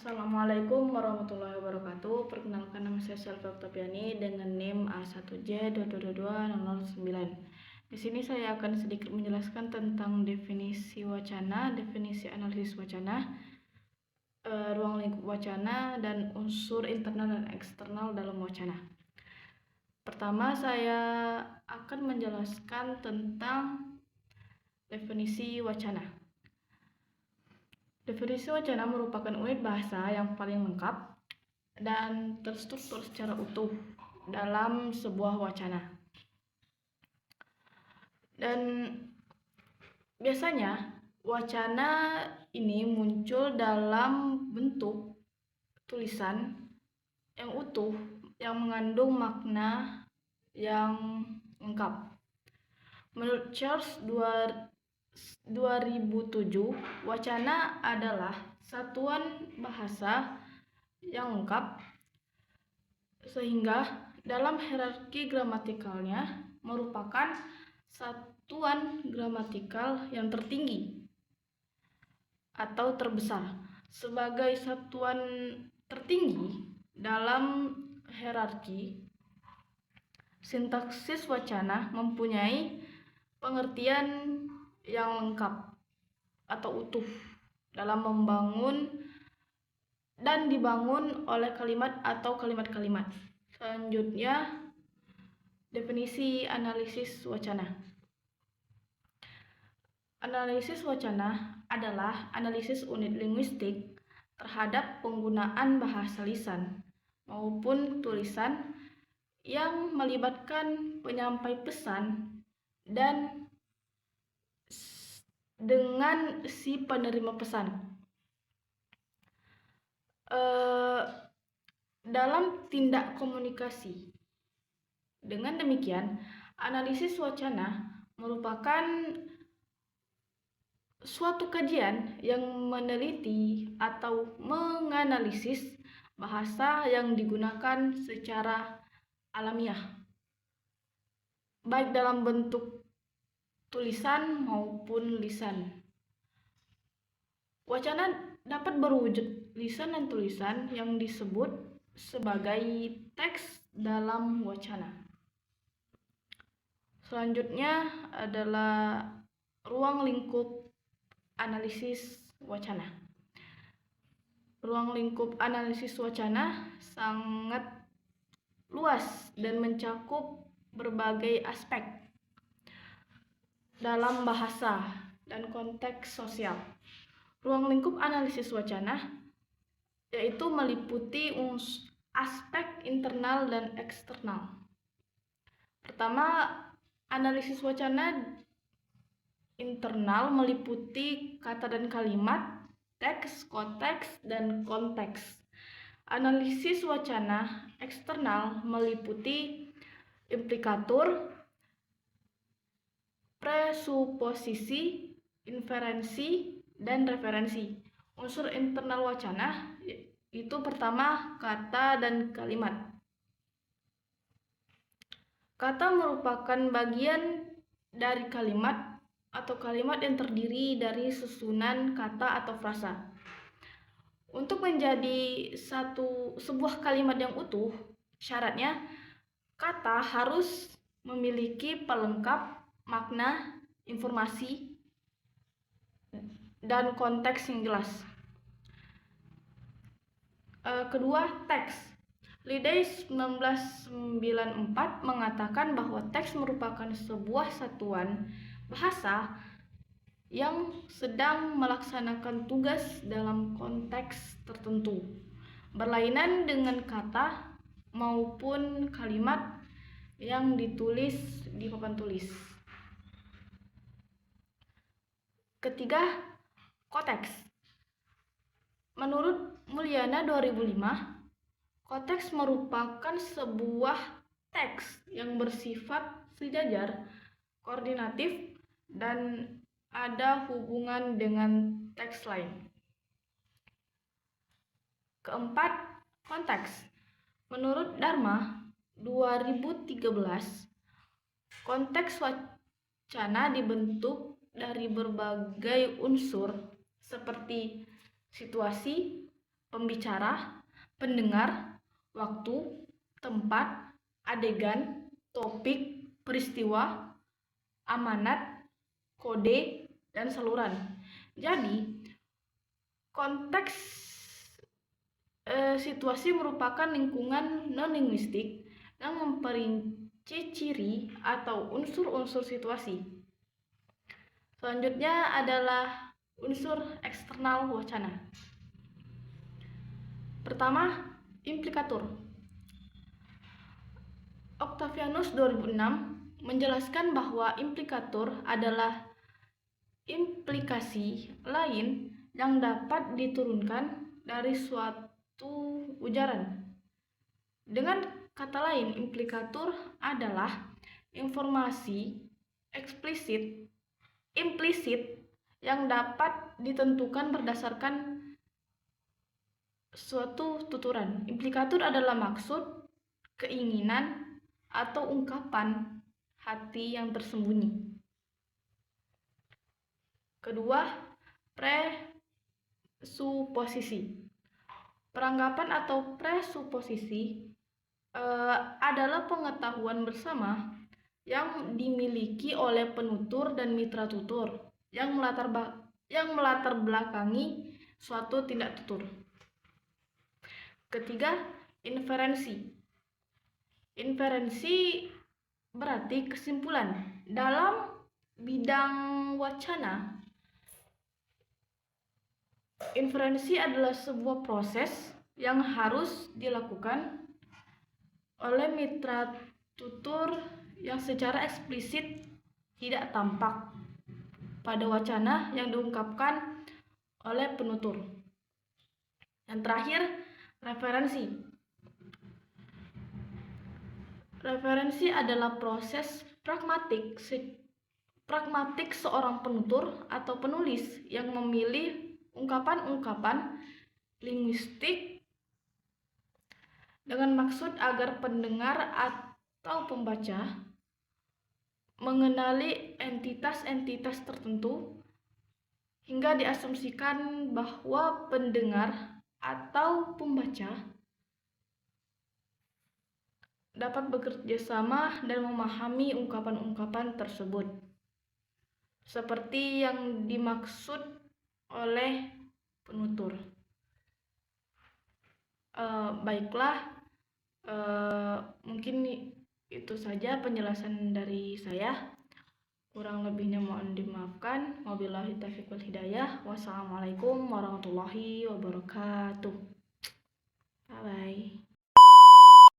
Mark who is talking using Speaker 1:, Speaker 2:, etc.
Speaker 1: Assalamualaikum warahmatullahi wabarakatuh. Perkenalkan, nama saya Selva Oktaviani dengan NIM A1J2220009. Di sini saya akan sedikit menjelaskan tentang definisi wacana, definisi analisis wacana, ruang lingkup wacana, dan unsur internal dan eksternal dalam wacana. Pertama, saya akan menjelaskan tentang definisi wacana. Definisi wacana merupakan unit bahasa yang paling lengkap dan terstruktur secara utuh dalam sebuah wacana. Dan biasanya wacana ini muncul dalam bentuk tulisan yang utuh yang mengandung makna yang lengkap. Menurut Charles 2007, wacana adalah satuan bahasa yang lengkap sehingga dalam hierarki gramatikalnya merupakan satuan gramatikal yang tertinggi atau terbesar. Sebagai satuan tertinggi dalam hierarki, sintaksis wacana mempunyai pengertian yang lengkap atau utuh dalam membangun dan dibangun oleh kalimat atau kalimat-kalimat. Selanjutnya, definisi analisis wacana. Analisis wacana adalah analisis unit linguistik terhadap penggunaan bahasa lisan maupun tulisan yang melibatkan penyampai pesan dan dengan si penerima pesan. Dalam tindak komunikasi. Dengan demikian, analisis wacana merupakan suatu kajian yang meneliti atau menganalisis bahasa yang digunakan secara alamiah, baik dalam bentuk tulisan maupun lisan. Wacana dapat berwujud lisan dan tulisan yang disebut sebagai teks dalam wacana. Selanjutnya adalah ruang lingkup analisis wacana. Ruang lingkup analisis wacana sangat luas dan mencakup berbagai aspek dalam bahasa dan konteks sosial. Ruang lingkup analisis wacana yaitu meliputi aspek internal dan eksternal. Pertama, analisis wacana internal meliputi kata dan kalimat, teks, konteks, dan konteks. Analisis wacana eksternal meliputi implikatur, presuposisi, inferensi, dan referensi. Unsur internal wacana itu pertama kata dan kalimat. Kata merupakan bagian dari kalimat atau kalimat yang terdiri dari susunan kata atau frasa. Untuk menjadi sebuah kalimat yang utuh, syaratnya kata harus memiliki pelengkap makna, informasi, dan konteks yang jelas. Kedua, teks. Liday 1994 mengatakan bahwa teks merupakan sebuah satuan bahasa yang sedang melaksanakan tugas dalam konteks tertentu, berlainan dengan kata maupun kalimat yang ditulis di papan tulis. Ketiga, konteks. Menurut Mulyana 2005, konteks merupakan sebuah teks yang bersifat sejajar, koordinatif, dan ada hubungan dengan teks lain. Keempat, konteks. Menurut Dharma 2013, konteks wacana dibentuk dari berbagai unsur seperti situasi, pembicara, pendengar, waktu, tempat, adegan, topik, peristiwa, amanat, kode, dan saluran. Jadi, konteks situasi merupakan lingkungan non-linguistik yang memperinci ciri atau unsur-unsur situasi. Selanjutnya adalah unsur eksternal wacana. Pertama, implikatur. Octavianus 2006 menjelaskan bahwa implikatur adalah implikasi lain yang dapat diturunkan dari suatu ujaran. Dengan kata lain, implikatur adalah informasi implisit yang dapat ditentukan berdasarkan suatu tuturan. Implikatur adalah maksud, keinginan, atau ungkapan hati yang tersembunyi. Kedua, presuposisi. Peranggapan atau presuposisi adalah pengetahuan bersama yang dimiliki oleh penutur dan mitra tutur yang melatar belakangi suatu tindak tutur. Ketiga, inferensi. Inferensi berarti kesimpulan. Dalam bidang wacana, inferensi adalah sebuah proses yang harus dilakukan oleh mitra tutur yang secara eksplisit tidak tampak pada wacana yang diungkapkan oleh penutur. Yang terakhir, referensi. Referensi adalah proses pragmatik seorang penutur atau penulis yang memilih ungkapan-ungkapan linguistik dengan maksud agar pendengar atau pembaca mengenali entitas-entitas tertentu hingga diasumsikan bahwa pendengar atau pembaca dapat bekerja sama dan memahami ungkapan-ungkapan tersebut seperti yang dimaksud oleh penutur. Baiklah, mungkin itu saja penjelasan dari saya. Kurang lebihnya mohon dimaafkan. Wabillahi taufiq wal hidayah. Wassalamualaikum warahmatullahi wabarakatuh.